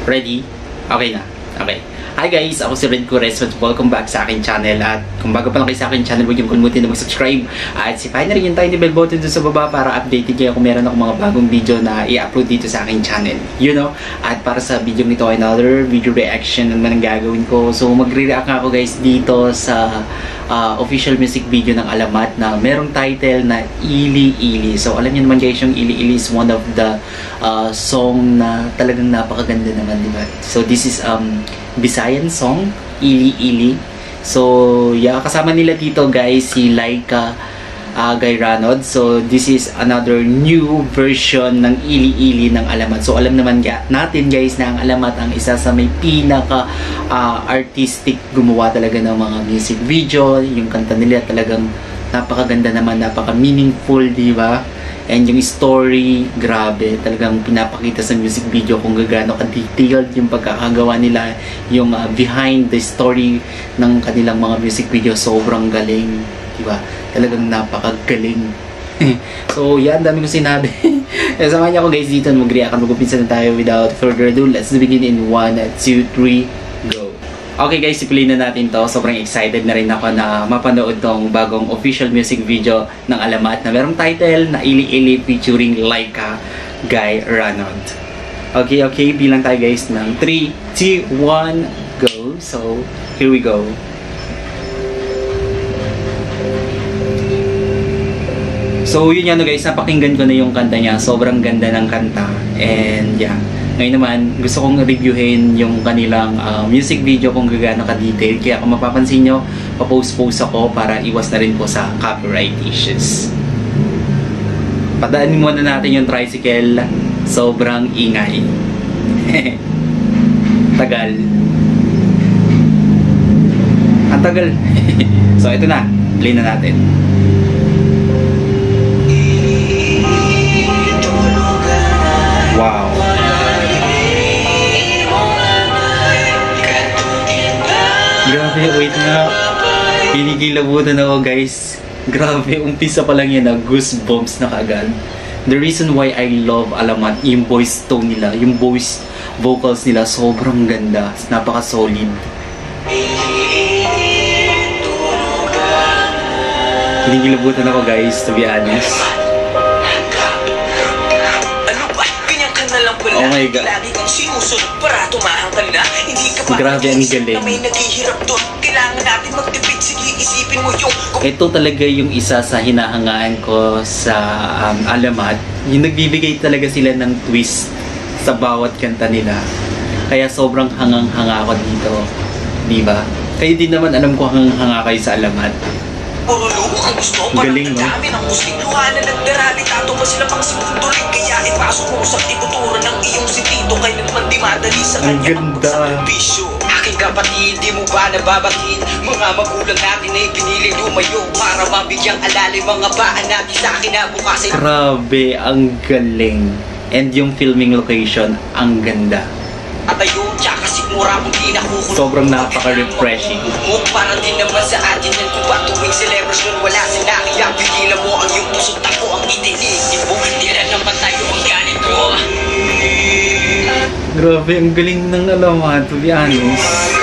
Ready? Okay na. Okay. Hi guys, ako si Red Cures. Welcome back sa aking channel. At kung bago pa lang kayo sa aking channel, huwag niyong kalimutan na mag-subscribe. At sipahin na rin yung tiny bell button dun sa baba para updated kayo kung meron ako mga bagong video na i-upload dito sa aking channel. You know? At para sa video nito, another video reaction naman ang gagawin ko. So magre-react ako guys dito sa official music video ng Alamat na merong title na Ili Ili. So alam niyo naman guys, yung Ili Ili is one of the song na talagang napakaganda naman, diba? So this is Visayan song, Ili Ili. So yeah, kasama nila dito guys si Laika Gayranod. So this is another new version ng Ili Ili ng Alamat. So alam naman natin guys na ang Alamat ang isa sa may pinaka artistic gumawa talaga ng mga music video. Yung kanta nila talagang napakaganda naman, napaka meaningful, di ba? And yung story, grabe, talagang pinapakita sa music video kung gaano ka-detailed yung pagkakagawa nila, yung behind the story ng kanilang mga music video, sobrang galing, diba? Talagang napakagaling. So, yan, dami kong sinabi. Samahan niyo ako guys dito, mag-react, mag-upisa na tayo without further ado. Let's begin in 1, 2, 3, go! Okay guys, i-play na natin to. Sobrang excited na rin ako na mapanood tong bagong official music video ng Alamat na merong title na Ili Ili featuring Laika Gayranod. Okay, bilang tayo guys ng 3, 2, 1, go. So, here we go. So, yun yan guys, napakinggan ko na yung kanta niya. Sobrang ganda ng kanta. And yeah. Ngayon naman, gusto kong reviewin yung kanilang music video kung gaano ka-detail. Kaya kung mapapansin nyo, papost-post ako para iwas na rin po sa copyright issues. Padaanin muna natin yung tricycle. Sobrang ingay. Tagal. Ang tagal. So, ito na. Play na natin. Wow. Grabe, wait nga. Pinigilabutan ako guys. Grabe, umpisa pa lang yan na goosebumps na kaagad. The reason why I love Alamat, yung voice tone nila, yung voice vocals nila, sobrang ganda. Napaka-solid. Pinigilabutan ako guys, to be honest. Oh my God. Grabe, ang galing. Ito talaga yung isa sa hinahangaan ko sa Alamat. Yung nagbibigay talaga sila ng twist sa bawat kanta nila. Kaya sobrang hangang-hanga ako dito. Diba? Kayo din naman, alam ko hangang-hanga kayo sa Alamat. Galing, no? Ang ganda. Aking kapatid, di mo ba nababatid? Mga magulang natin ay pinili lumayo para mabigyang alala mga baan natin sa kinabukasan. Grabe, ang galing. And yung filming location, ang ganda. At ayun, tsaka sigura kung di nakukulong. Sobrang napaka-refreshing. Para din naman sa atin yan kung ba tuwing celebration wala sila. Kaya pigilan mo ang iyong pusot ako ang itinig mo. Di na naman tayo ang ganito. Grabe, ang galing ng Alamat, to be honest.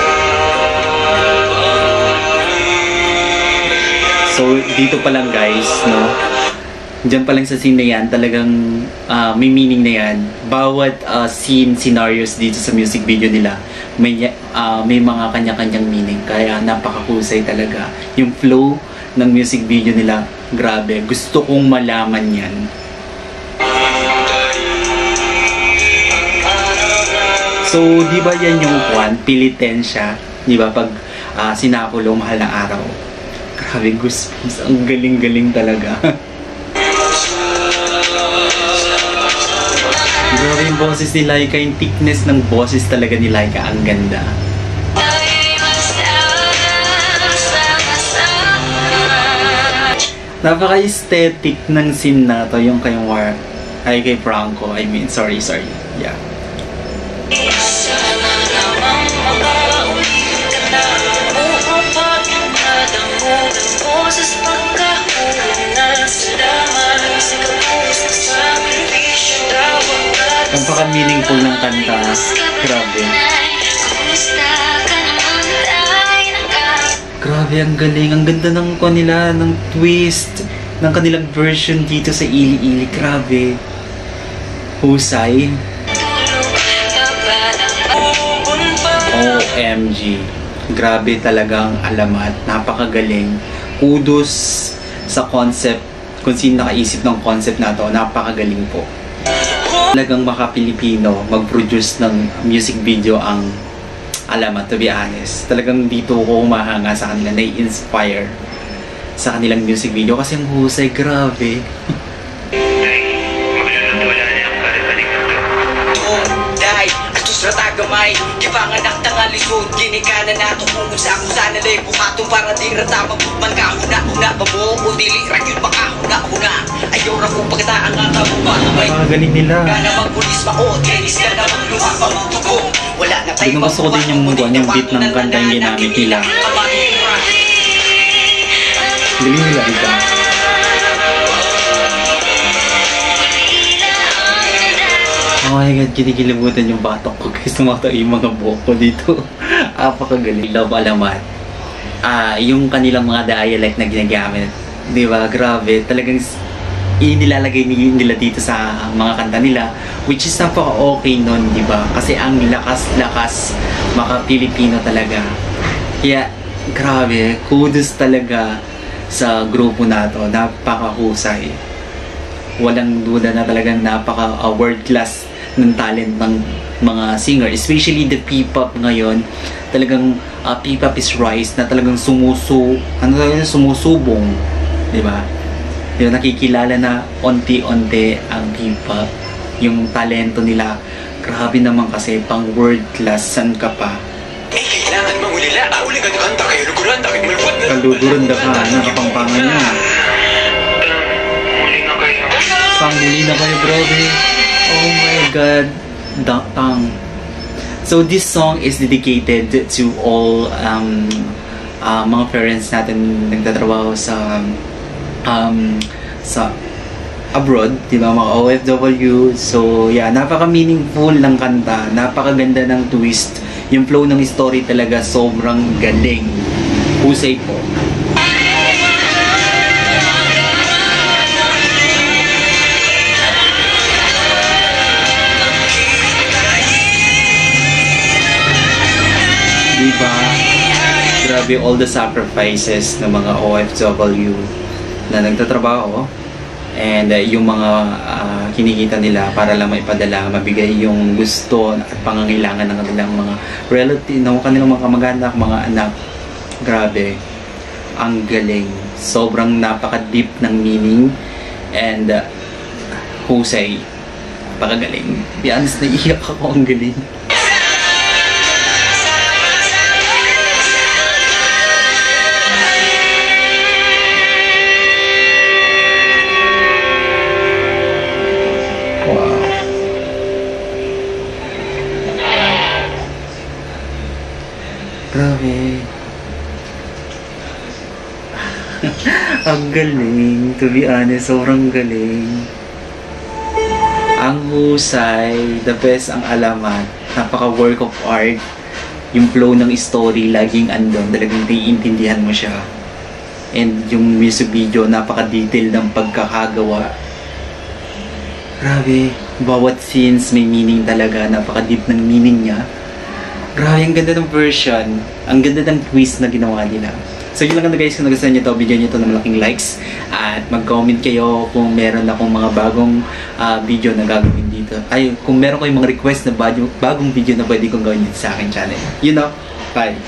So, dito pa lang guys, no? Diyan pa lang sa scene na yan, talagang may meaning na yan. Bawat scene, scenarios dito sa music video nila, may mga kanya-kanyang meaning. Kaya napakahusay talaga. Yung flow ng music video nila, grabe. Gusto kong malaman yan. So, di ba yan yung pilitin siya? Di ba? Pag sinakulong mahal na araw. Grabe, goosebumps. Ang galing-galing talaga. Grabe yung boses ni Laika, yung thickness ng boses talaga ni Laika, ang ganda. Napaka-aesthetic ng scene na to, yung kay Franco, sorry, yeah. Ang Napaka-meaningful ng kanta. Grabe. Grabe, ang galing. Ang ganda ng kanila, ng twist, ng kanilang version dito sa Ili-Ili. Grabe. Husay. OMG. Grabe talagang alamat. Napakagaling. Kudos sa concept. Kung sino nakaisip ng concept na to, napakagaling po. Talagang maka-Pilipino mag-produce ng music video ang alamat, to be honest. Talagang dito ko humahanga sa kanila, nai-inspire sa kanilang music video kasi ang husay, grabe. Ratagamay, gipanganak ng alisod, ginikanan nato kung sa kung sana lay buhatong para di ratamang man kahuna-huna pa mo o dili rakyod makahuna-huna ayaw ra kong pagkataan nga kabuba galing nila. Ka na magpulis pa o tenis ka na magluha pa mo tugong wala na tayo gusto ko din yung beat ng kanta yung ginamit nila. Galing nila ito. Oh my god, kinikilabutan yung batok ko guys. Tumatayo yung mga buhok ko dito. Apakagaling. Love alamat. Yung kanilang mga dialect na ginagamit. Diba? Grabe. Talagang inilalagay nila dito sa mga kanta nila. Which is napaka-okay nun, diba? Kasi ang lakas-lakas maka-Pilipino talaga. Kaya, grabe. Kudos talaga sa grupo na to. Napaka-husay. Walang duda na talagang napaka-world class ng talent ng mga singer, especially the P-pop ngayon. Talagang P-pop is rise na talagang sumusubong, di ba? Yung nakikilala na onti-onti ang P-pop, yung talento nila. Grabe naman kasi pang world class, san ka pa? Kailangan mangulila, uli ka nakanta kayo luguran, takit malupot na kaluguranda ka, nakapangpangan niya. Panghuli na kayo, grabe. Oh my god. Datang. So this song is dedicated to all mga parents natin nagtatrabaho sa abroad, di ba, mga OFW. So yeah, napaka-meaningful ng kanta, napakaganda ng twist. Yung flow ng story talaga sobrang galing. Husay po. Diba? Grabe all the sacrifices ng mga OFW na nagtatrabaho and yung mga kinikita nila para lang maipadala, mabigay yung gusto at pangangailangan ng kanilang mga relative, ng kanilang mga kamag-anak, mga anak. Grabe. Ang galing. Sobrang napaka-deep ng meaning and husay. Napakagaling. Be honest, naiiyak ako. Ang galing. Grabe. Ang galing. To be honest, sobrang galing. Ang husay. The best ang alamat. Napaka work of art. Yung flow ng story, laging andon. Talagang naiintindihan mo siya. And yung music video, napaka-detail ng pagkakagawa. Grabe. Bawat scenes may meaning talaga. Napaka-deep ng meaning niya. Grabe, ang ganda ng version. Ang ganda ng twist na ginawa nila. So yun lang na guys, kung nagustuhan nyo ito, bigyan nyo ito ng malaking likes. At mag-comment kayo kung meron akong mga bagong video na gagawin dito. Ay, kung meron kayong mga request na bagong video na pwede kong gawin dito sa aking channel. You know, bye!